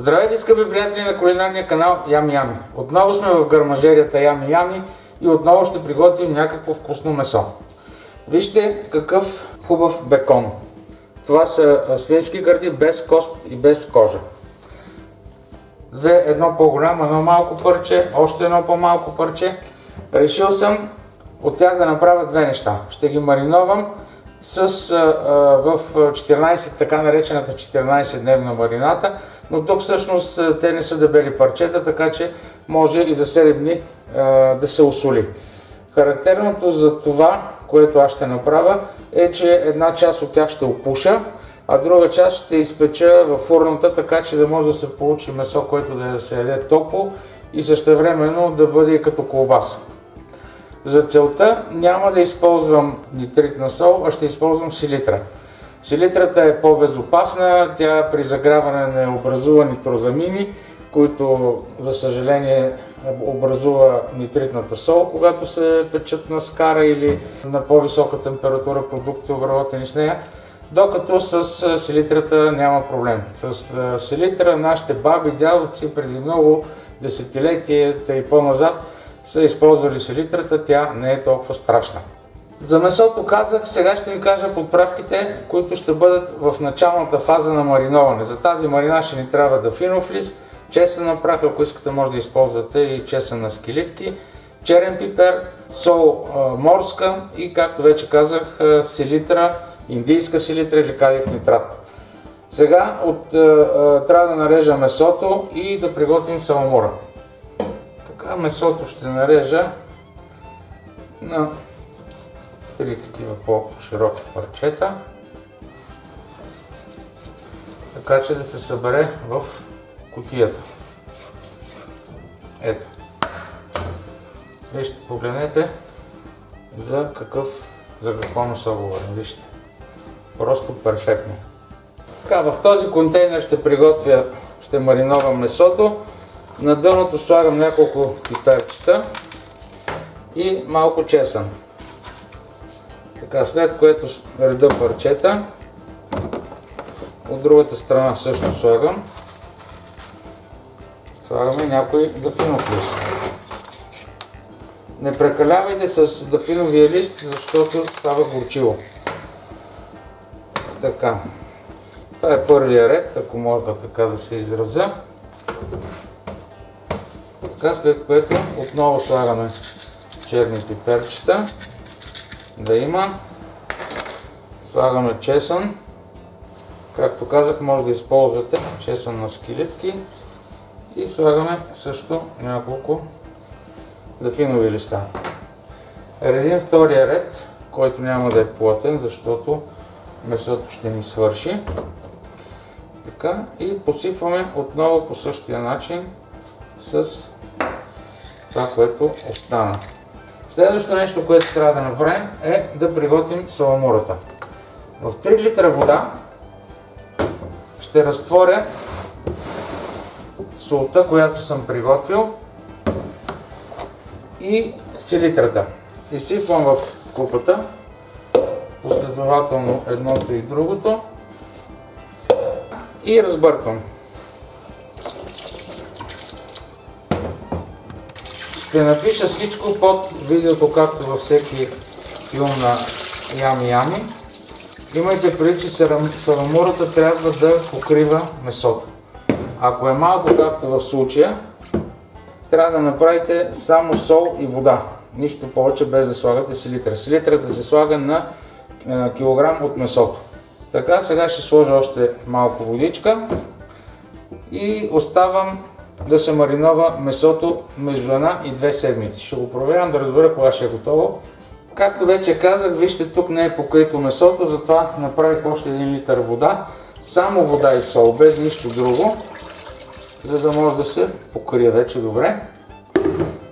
Здравейте, скъпи приятели на кулинарния канал Ями Ями. Отново сме в гърмажерията Ями Ями и отново ще приготвим някакво вкусно месо. Вижте какъв хубав бекон. Това са свински гърди без кост и без кожа. Едно по-голямо, едно малко парче, още едно по-малко парче. Решил съм от тях да направя две неща. Ще ги мариновам в 14, така наречената 14-дневна марината, но тук всъщност те не са дебели парчета, така че може и за 7 дни да се осоли. Характерното за това, което аз ще направя, е, че една част от тях ще опуша, а друга част ще изпеча във фурната, така че да може да се получи месо, което да се яде топло и същевременно да бъде и като колбаса. За целта няма да използвам нитритна сол, а ще използвам селитра. Селитрата е по-безопасна, тя при загряване не образува нитрозамини, които за съжаление образува нитритната сол, когато се печат на скара или на по-висока температура продукти, обработени с нея, докато с селитрата няма проблем. С селитра нашите баби, дядовци преди много десетилетията и по-назад са използвали селитрата, тя не е толкова страшна. За месото казах, сега ще ви кажа подправките, които ще бъдат в началната фаза на мариноване. За тази марина ще ни трябва дафинов лист, чесън на прах, ако искате може да използвате и чесън на скелитки, черен пипер, сол морска и, както вече казах, селитра, индийска селитра или калиев нитрат. Сега трябва да нарежа месото и да приготвим саламура. Така, месото ще нарежа на 3 такива по-широки парчета, така че да се събере в кутията. Ето. Вижте, погледнете за какво месо говорим. Вижте. Просто перфектно. Така, в този контейнер ще мариновам месото. На дъното слагам няколко пиперчета и малко чесън. Така, след което реда парчета. От другата страна също слагаме някой дафинов лист. Не прекалявайте с дафиновия лист, защото става горчиво. Така. Това е първия ред, ако мога така да се изразя. Така, след което отново слагаме черни пиперчета. Да има. Слагаме чесън. Както казах, може да използвате чесън на скелитки. И слагаме също няколко дафинови листа. Редим втория ред, който няма да е плътен, защото месото ще ни свърши. Така, и посипваме отново по същия начин с това, което остана. Следващото нещо, което трябва да направим, е да приготвим саламурата. В 3 литра вода ще разтворя солта, която съм приготвил, и селитрата. Изсипвам в купата, последователно едното и другото, и разбърквам. Ще напиша всичко под видеото, както във всеки филм на Ями Ями. Имайте предвид, че саламурата трябва да покрива месото. Ако е малко, както в случая, трябва да направите само сол и вода. Нищо повече, без да слагате селитра. Селитрата се слага на килограм от месото. Така, сега ще сложа още малко водичка и оставам да се маринова месото между 1 и 2 седмици. Ще го проверям да разбера кога ще е готово. Както вече казах, вижте, тук не е покрито месото, затова направих още 1 литър вода. Само вода и сол, без нищо друго, за да може да се покрие вече добре.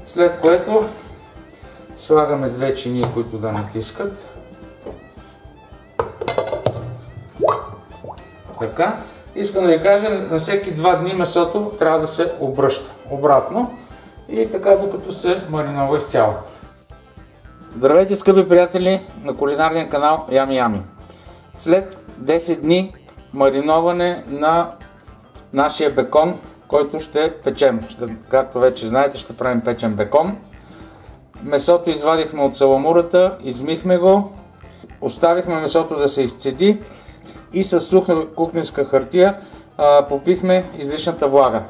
След което слагаме 2 чинии, които да натискат. Така. Искам да ви кажа, на всеки 2 дни месото трябва да се обръща обратно и така докато се маринова изцяло. Здравейте, скъпи приятели на кулинарния канал Ями Ями. След 10 дни мариноване на нашия бекон, който ще печем. Както вече знаете, ще правим печен бекон. Месото извадихме от саламурата, измихме го, оставихме месото да се изцеди и с сухна кухненска хартия попихме излишната влага.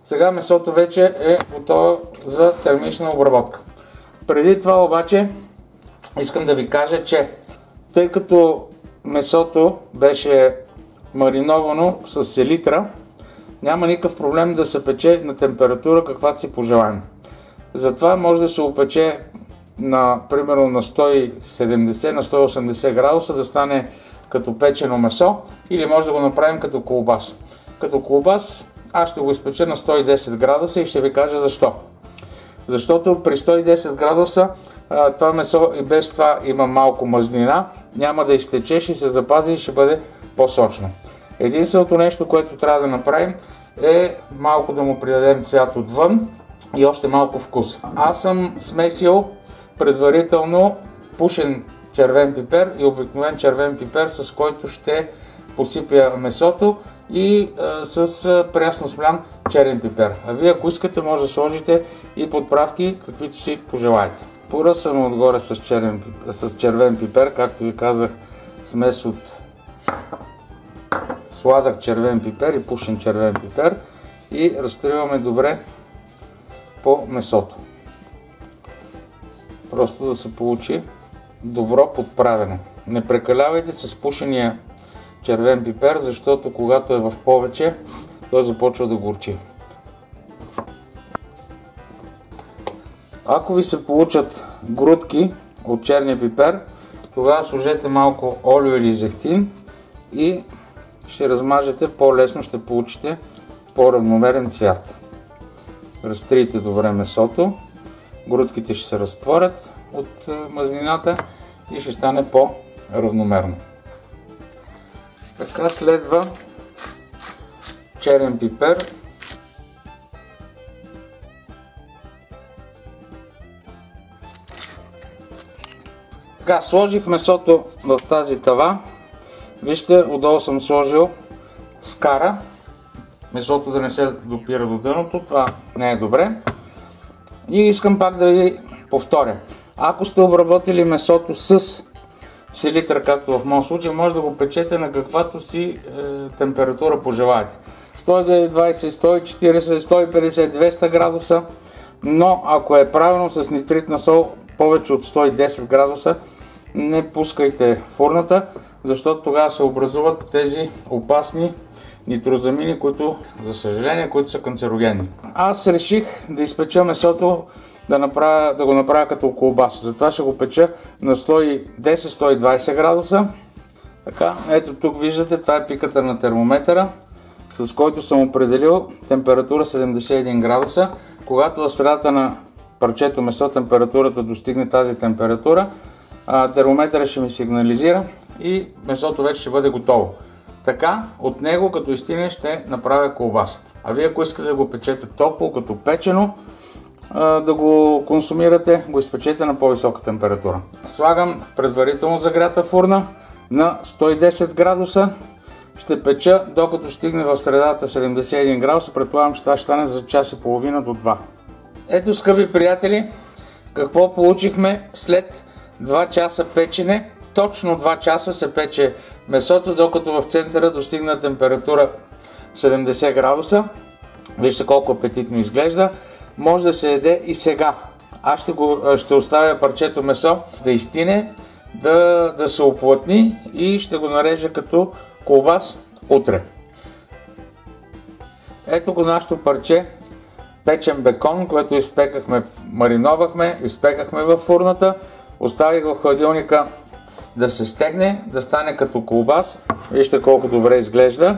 Сега месото вече е готово за термична обработка. Преди това обаче искам да ви кажа, че тъй като месото беше мариновано с селитра, няма никакъв проблем да се пече на температура, каквато си пожелаем. Затова може да се опече примерно на 170, на 180 градуса, да стане като печено месо, или може да го направим като колбас. Като колбас аз ще го изпеча на 110 градуса и ще ви кажа защо. Защото при 110 градуса това месо и без това има малко мазнина, няма да изтече, ще се запази и ще бъде по-сочно. Единственото нещо, което трябва да направим, е малко да му придадем цвят отвън и още малко вкус. Аз съм смесил предварително пушен червен пипер и обикновен червен пипер, с който ще посипя месото, и с прясно смлян черен пипер. А вие, ако искате, може да сложите и подправки, каквито си пожелаете. Поръсваме отгоре с червен пипер, както ви казах, смес от сладък червен пипер и пушен червен пипер, и разтриваме добре по месото. Просто да се получи добро подправено. Не прекалявайте с пушения червен пипер, защото когато е в повече, той започва да горчи. Ако ви се получат грудки от черния пипер, тогава сложете малко олио или зехтин и ще размажете по-лесно, ще получите по-равномерен цвят. Разтрийте добре месото, грудките ще се разтворят от мазнината и ще стане по-равномерно. Така следва черен пипер. Така, сложих месото в тази тава. Вижте, отдолу съм сложил скара. Месото да не се допира до дъното, това не е добре. И искам пак да ви повторя. Ако сте обработили месото с селитър, както в моят случай, може да го печете на каквато си температура пожелаете. 120, 140, 150, 200 градуса, но ако е правилно с нитритна сол повече от 110 градуса, не пускайте фурната, защото тогава се образуват тези опасни нитрозамини, които, за съжаление, са канцерогенни. Аз реших да изпеча месото, да го направя като колбаса. Затова ще го печа на 110-120 градуса. Така, ето тук виждате, това е пиката на термометъра, с който съм определил температура 71 градуса. Когато в средата на парчето месо температурата достигне тази температура, термометъра ще ми сигнализира и месото вече ще бъде готово. Така, от него като изстине ще направя колбаса. А вие, ако искате да го печете топло, като печено, да го консумирате, го изпечете на по-висока температура. Слагам в предварително загрята фурна на 110 градуса. Ще печа докато стигне в средата 71 градуса. Предполагам, че това ще стане за час и половина до 2. Ето, скъпи приятели, какво получихме след 2 часа печене. Точно 2 часа се пече месото, докато в центъра достигна температура 70 градуса. Вижте колко апетитно изглежда. Може да се яде и сега. Аз ще оставя парчето месо да изстине, да се оплътни и ще го нарежа като колбас утре. Ето го нашето парче печен бекон, което изпекахме, мариновахме, изпекахме във фурната, оставих в хладилника да се стегне, да стане като колбас. Вижте колко добре изглежда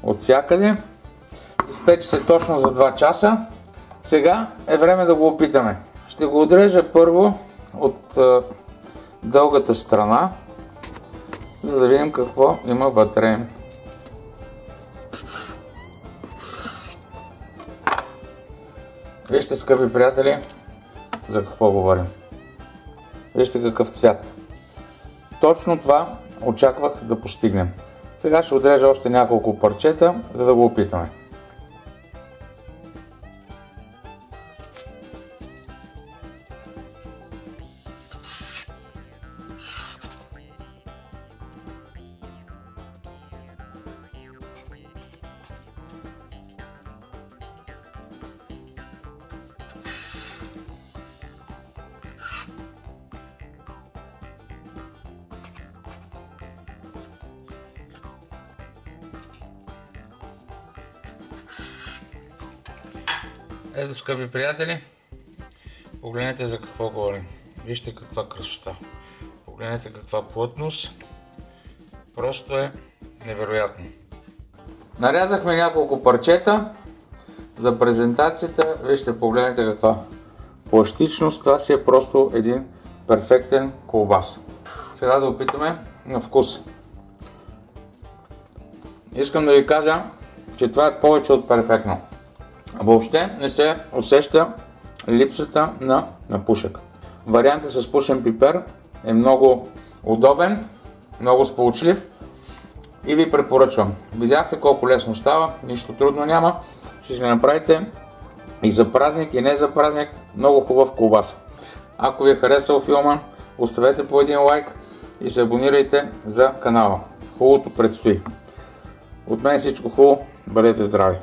от всякъде. Изпече се точно за 2 часа. Сега е време да го опитаме. Ще го отрежа първо от дългата страна, за да видим какво има вътре. Вижте, скъпи приятели, за какво говорим. Вижте какъв цвят. Точно това очаквах да постигнем. Сега ще отрежа още няколко парчета, за да го опитаме. Ето, скъпи приятели, погледнете за какво говорим. Вижте каква красота. Погледнете каква плътност. Просто е невероятно. Нарязахме няколко парчета за презентацията. Вижте, погледнете каква пластичност. Това си е просто един перфектен колбас. Сега да опитаме на вкус. Искам да ви кажа, че това е повече от перфектно. Въобще не се усеща липсата на пушек. Вариантът с пушен пипер е много удобен, много сполучлив и ви препоръчвам. Видяхте колко лесно става, нищо трудно няма. Ще си направите и за празник, и не за празник. Много хубав колбас. Ако ви е харесал филма, оставете по един лайк и се абонирайте за канала. Хубавото предстои. От мен всичко хубаво, бъдете здрави!